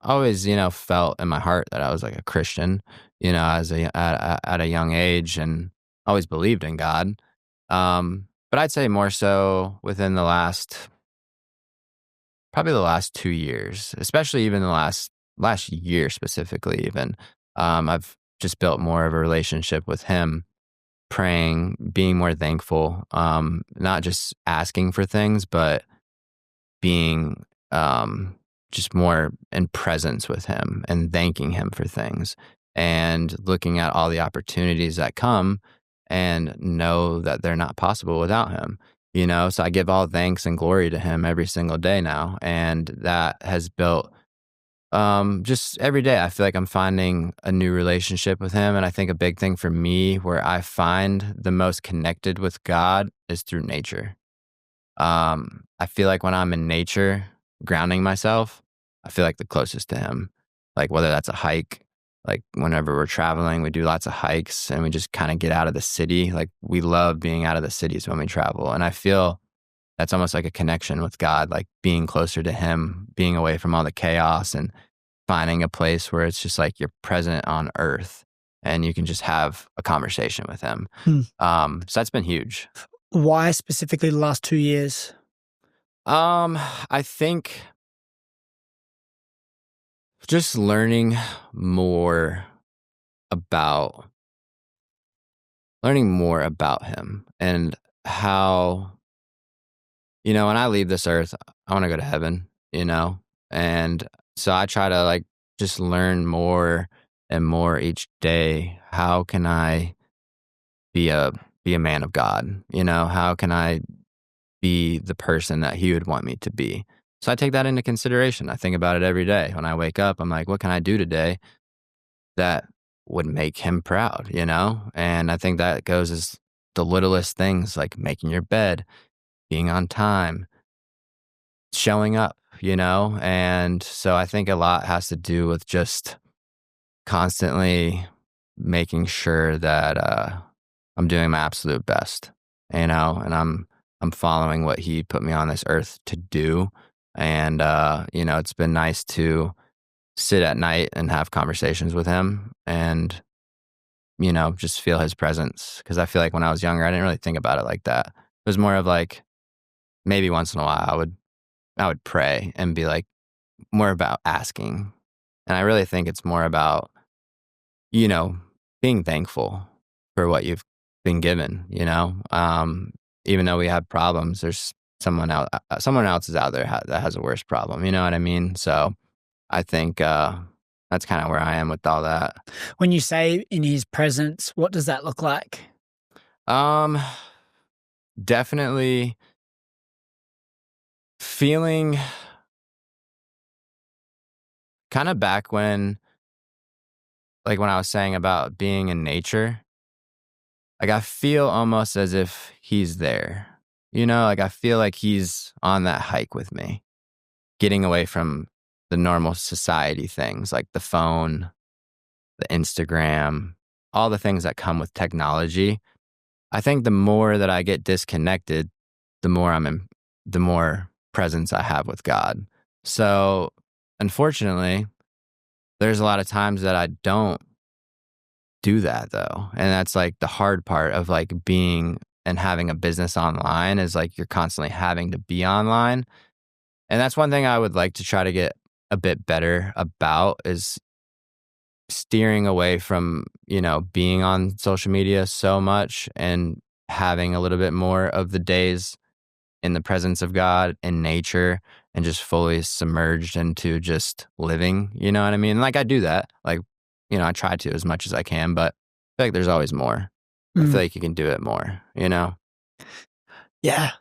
B: always, felt in my heart that I was like a Christian, at a young age, and always believed in God. But I'd say more so within probably the last 2 years, especially even the last year specifically. Even I've just built more of a relationship with Him, praying, being more thankful, not just asking for things, but being just more in presence with Him and thanking Him for things and looking at all the opportunities that come and know that they're not possible without Him. So I give all thanks and glory to Him every single day now. And that has built just every day. I feel like I'm finding a new relationship with Him. And I think a big thing for me where I find the most connected with God is through nature. I feel like when I'm in nature, grounding myself, I feel like the closest to Him. Like whether that's a hike, like whenever we're traveling, we do lots of hikes and we just kind of get out of the city. Like we love being out of the cities when we travel. And I feel that's almost like a connection with God, like being closer to Him, being away from all the chaos and finding a place where it's just like you're present on earth and you can just have a conversation with Him. So that's been huge.
A: Why specifically the last 2 years?
B: I think just learning more about Him and how, when I leave this earth, I want to go to heaven, and so I try to like just learn more and more each day. How can I be a man of God? How can I be the person that He would want me to be? So I take that into consideration. I think about it every day. When I wake up, I'm like, what can I do today that would make Him proud, And I think that goes as the littlest things, like making your bed, being on time, showing up, And so I think a lot has to do with just constantly making sure that I'm doing my absolute best, and I'm following what He put me on this earth to do. And, it's been nice to sit at night and have conversations with Him and, just feel His presence. Cause I feel like when I was younger, I didn't really think about it like that. It was more of like, maybe once in a while I would pray and be like more about asking. And I really think it's more about, being thankful for what you've been given, even though we have problems, there's someone else is out there that has a worse problem. You know what I mean? So I think that's kind of where I am with all that.
A: When you say in His presence, what does that look like?
B: Definitely feeling kind of back when I was saying about being in nature, like I feel almost as if He's there. Like I feel like He's on that hike with me, getting away from the normal society things like the phone, the Instagram, all the things that come with technology. I think the more that I get disconnected, the more presence I have with God. So unfortunately, there's a lot of times that I don't do that though. And that's like the hard part of like being and having a business online is like you're constantly having to be online. And that's one thing I would like to try to get a bit better about is steering away from, being on social media so much and having a little bit more of the days in the presence of God in nature and just fully submerged into just living, you know what I mean? Like I do that. Like, I try to as much as I can, but I feel like there's always more. I
A: Mm,
B: feel like you can do it more, you know?
A: yeah.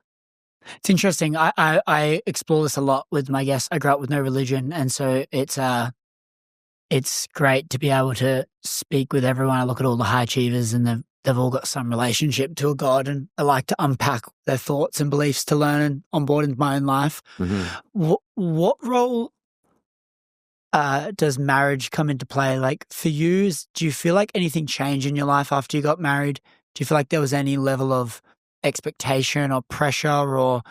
A: It's interesting. I explore this a lot with my guests. I grew up with no religion, and so it's great to be able to speak with everyone. I look at all the high achievers, and they've all got some relationship to a God, and I like to unpack their thoughts and beliefs to learn and onboard into my own life.
B: Hmm.
A: What role does marriage come into play? Like for you, do you feel like anything changed in your life after you got married? Do you feel like there was any level of expectation or pressure, or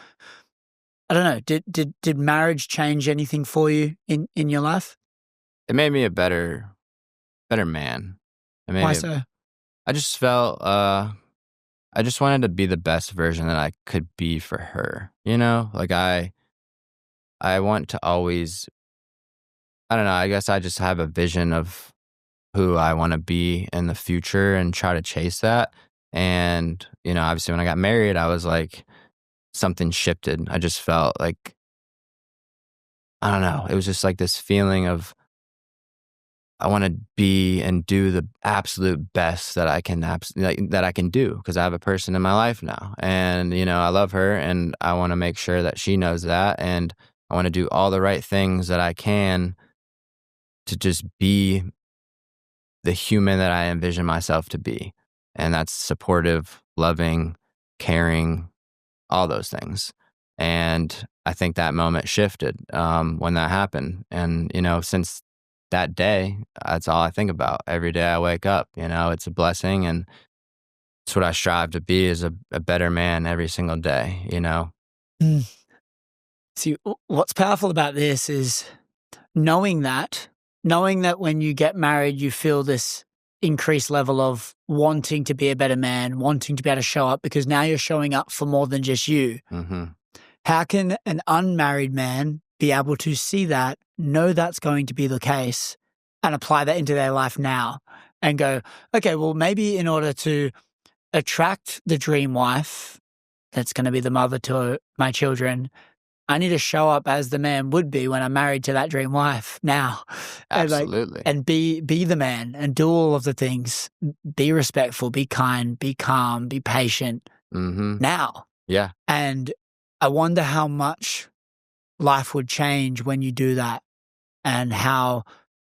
A: I don't know, did marriage change anything for you in your life?
B: It made me a better man. It made
A: Why
B: me,
A: so?
B: I just felt, I just wanted to be the best version that I could be for her, you know? Like I want to always, I don't know, I guess I just have a vision of who I want to be in the future and try to chase that. And, obviously when I got married, I was like, something shifted. I just felt like, I don't know, it was just like this feeling of I want to be and do the absolute best that I can that I can do because I have a person in my life now, and I love her, and I want to make sure that she knows that, and I want to do all the right things that I can to just be the human that I envision myself to be, and that's supportive, loving, caring, all those things. And I think that moment shifted when that happened. And, since that day, that's all I think about. Every day I wake up, it's a blessing. And it's what I strive to be is a better man every single day.
A: Mm. See, what's powerful about this is knowing that when you get married, you feel this increased level of wanting to be a better man, wanting to be able to show up because now you're showing up for more than just you.
B: Hmm.
A: How can an unmarried man be able to see that, know that's going to be the case, and apply that into their life now and go, okay, well, maybe in order to attract the dream wife that's going to be the mother to my children, I need to show up as the man would be when I'm married to that dream wife now, and
B: Absolutely.
A: be the man and do all of the things, be respectful, be kind, be calm, be patient
B: Hmm.
A: now.
B: Yeah,
A: And I wonder how much life would change when you do that and how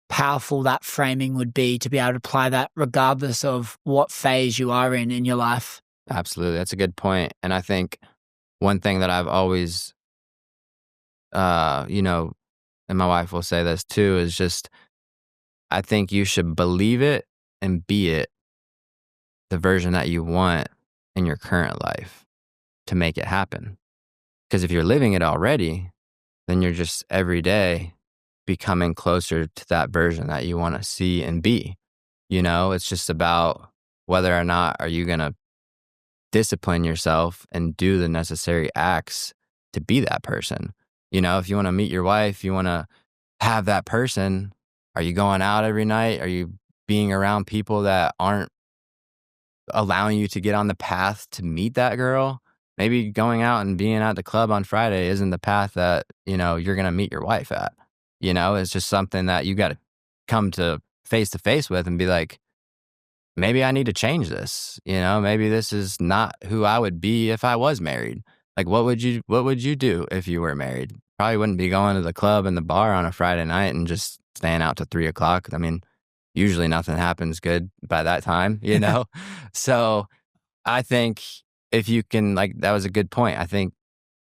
A: powerful that framing would be to be able to apply that regardless of what phase you are in your life.
B: absolutely. That's a good point. And I think one thing that I've always, uh, you know, and my wife will say this too, is just I think you should believe it and be it, the version that you want in your current life to make it happen. Because if you're living it already, then you're just every day becoming closer to that version that you want to see and be. It's just about whether or not are you going to discipline yourself and do the necessary acts to be that person. If you want to meet your wife, you want to have that person, are you going out every night? Are you being around people that aren't allowing you to get on the path to meet that girl? Maybe going out and being at the club on Friday isn't the path that, you're going to meet your wife at. It's just something that you got to come to face with and be like, maybe I need to change this. Maybe this is not who I would be if I was married. Like, what would you do if you were married? Probably wouldn't be going to the club and the bar on a Friday night and just staying out to 3 o'clock. I mean, usually nothing happens good by that time. So I think if you can, like, that was a good point. I think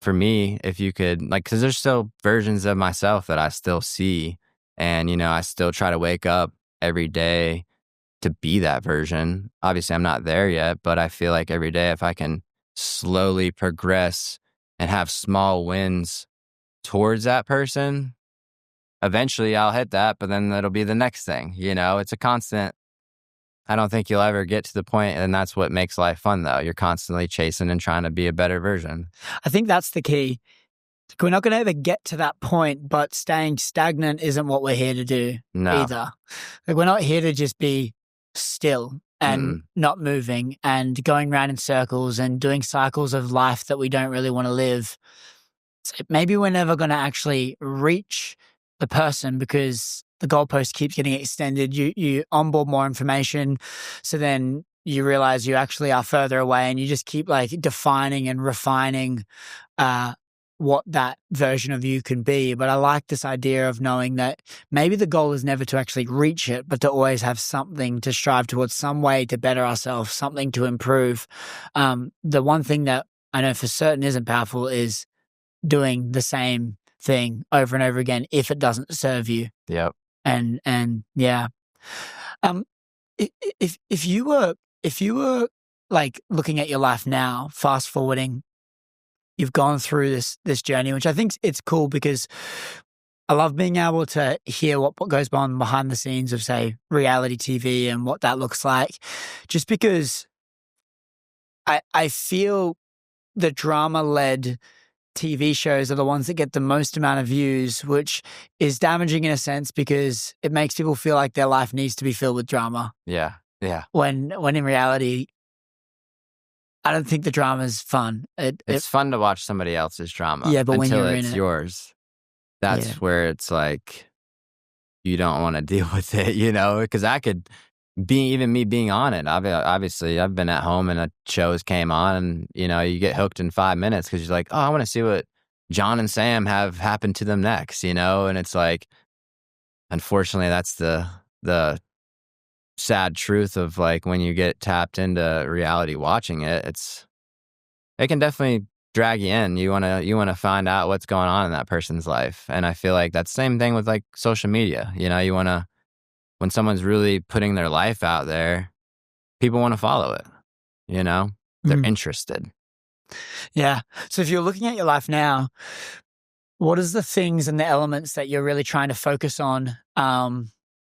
B: for me, if you could, like, because there's still versions of myself that I still see. And, I still try to wake up every day to be that version. Obviously, I'm not there yet, but I feel like every day, if I can slowly progress and have small wins towards that person, eventually I'll hit that, but then that'll be the next thing. It's a constant. I don't think you'll ever get to the point, and that's what makes life fun, though. You're constantly chasing and trying to be a better version.
A: I think that's the key. We're not going to ever get to that point, but staying stagnant isn't what we're here to do
B: No.
A: either. Like, we're not here to just be still and
B: Mm-mm.
A: not moving and going round in circles and doing cycles of life that we don't really want to live. So maybe we're never going to actually reach the person because the goalpost keeps getting extended. You onboard more information, so then you realize you actually are further away, and you just keep like defining and refining uh, what that version of you can be. But I like this idea of knowing that maybe the goal is never to actually reach it, but to always have something to strive towards, some way to better ourselves, something to improve. The one thing that I know for certain isn't powerful is doing the same thing over and over again if it doesn't serve you.
B: Yep.
A: And yeah. Um, if you were like looking at your life now, fast forwarding, you've gone through this journey, which I think it's cool because I love being able to hear what goes on behind the scenes of, say, reality TV and what that looks like, just because I feel the drama-led TV shows are the ones that get the most amount of views, which is damaging in a sense because it makes people feel like their life needs to be filled with drama.
B: Yeah. Yeah.
A: When in reality, I don't think the drama is fun.
B: It's fun to watch somebody else's drama.
A: Yeah, but when
B: until
A: you're
B: it's
A: in it,
B: yours. That's
A: yeah.
B: where it's like you don't want to deal with it, because I could even me being on it. Obviously, I've been at home and a shows came on, and you get hooked in 5 minutes because you're like, oh, I want to see what John and Sam have happened to them next, and it's like, unfortunately, that's the sad truth of like when you get tapped into reality watching it. It can definitely drag you in. You wanna find out what's going on in that person's life, and I feel like that's the same thing with like social media. You wanna when someone's really putting their life out there, people want to follow it. They're
A: Mm.
B: interested.
A: Yeah. So if you're looking at your life now, what is the things and the elements that you're really trying to focus on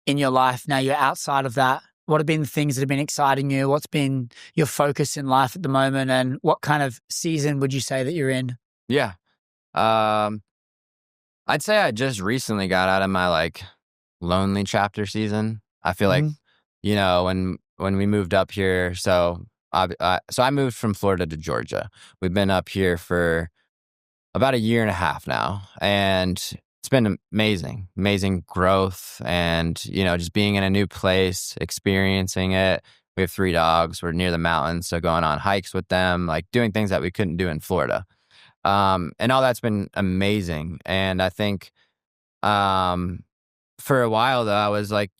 A: in your life now you're outside of that? What have been the things that have been exciting you? What's been your focus in life at the moment? And what kind of season would you say that you're in?
B: Yeah. Um, I'd say I just recently got out of my like lonely chapter season. I feel like,
A: Mhm.
B: when we moved up here, so I moved from Florida to Georgia. We've been up here for about a year and a half now, and it's been amazing growth, and just being in a new place, experiencing it. We have 3 dogs. We're near the mountains, so going on hikes with them, like doing things that we couldn't do in Florida. And all that's been amazing. And I think for a while though, I was like,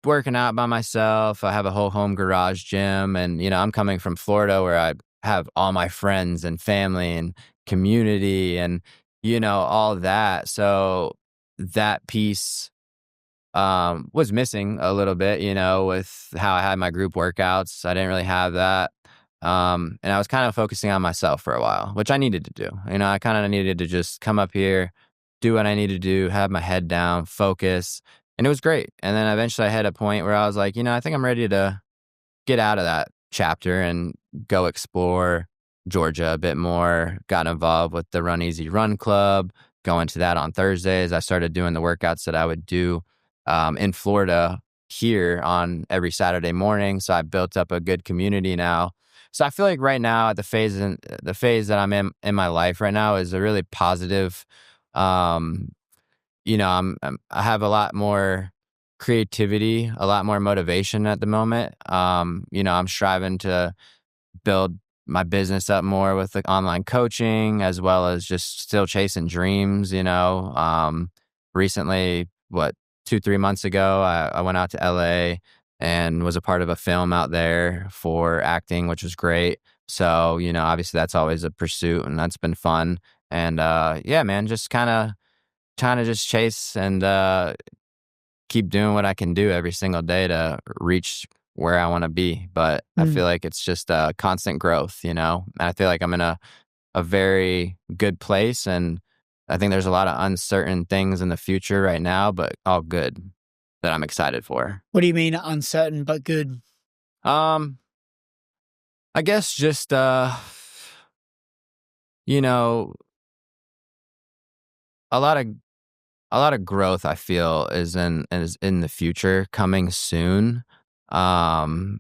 B: working out by myself. I have a whole home garage gym, and I'm coming from Florida where I have all my friends and family and community and all that. So that piece was missing a little bit, with how I had my group workouts. I didn't really have that. And I was kind of focusing on myself for a while, which I needed to do. I kind of needed to just come up here, do what I needed to do, have my head down, focus, and it was great. And then eventually I hit a point where I was like, I think I'm ready to get out of that chapter and go explore Georgia a bit more. Got involved with the Run Easy Run Club, going to that on Thursdays. I started doing the workouts that I would do in Florida here on every Saturday morning. So I built up a good community now. So I feel like right now at the phase that I'm in my life right now is a really positive. I have a lot more creativity, a lot more motivation at the moment. I'm striving to build my business up more with like online coaching, as well as just still chasing dreams. Recently, 2-3 months ago, I went out to LA and was a part of a film out there for acting, which was great. So, obviously that's always a pursuit, and that's been fun. And yeah, man, just kind of trying to just chase and keep doing what I can do every single day to reach where I want to be. But I
A: Mm.
B: feel like it's just constant growth, And I feel like I'm in a very good place, and I think there's a lot of uncertain things in the future right now, but all good that I'm excited for.
A: What do you mean uncertain but good?
B: Um, I guess just you know, a lot of growth I feel is in the future coming soon. Um,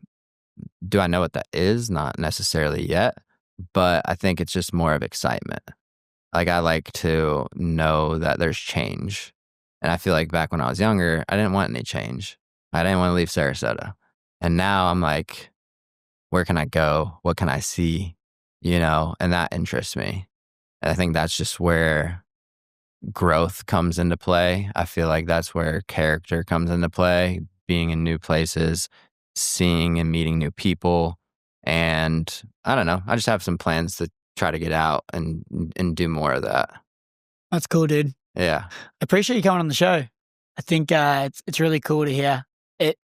B: do I know what that is? Not necessarily yet, but I think it's just more of excitement. Like, I like to know that there's change. And I feel like back when I was younger, I didn't want any change. I didn't want to leave Sarasota. And now I'm like, where can I go? What can I see? And that interests me. And I think that's just where growth comes into play. I feel like that's where character comes into play, being in new places, seeing and meeting new people. And I don't know, I just have some plans to try to get out and do more of that.
A: That's cool, dude.
B: Yeah.
A: I appreciate you coming on the show. I think it's really cool to hear.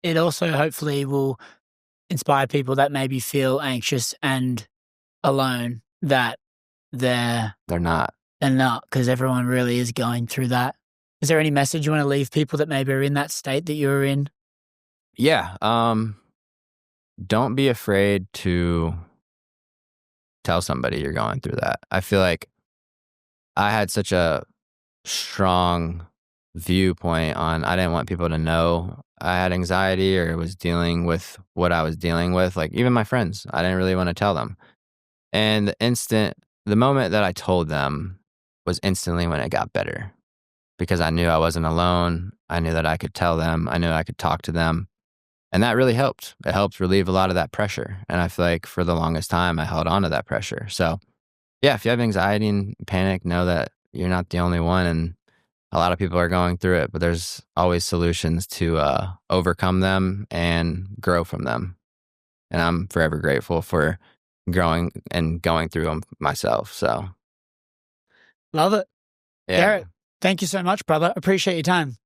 A: It also hopefully will inspire people that maybe feel anxious and alone that they're
B: They're not.
A: not, because everyone really is going through that. Is there any message you want to leave people that maybe are in that state that you're in?
B: Yeah. Don't be afraid to tell somebody you're going through that. I feel like I had such a strong viewpoint on I didn't want people to know I had anxiety or was dealing with what I was dealing with. Like even my friends, I didn't really want to tell them. And the moment that I told them was instantly when it got better because I knew I wasn't alone. I knew that I could tell them. I knew I could talk to them. And that really helped. It helped relieve a lot of that pressure. And I feel like for the longest time, I held on to that pressure. So, yeah, if you have anxiety and panic, know that you're not the only one. And a lot of people are going through it, but there's always solutions to overcome them and grow from them. And I'm forever grateful for growing and going through them myself. So,
A: Love it.
B: yeah.
A: Garret, thank you so much, brother. Appreciate your time.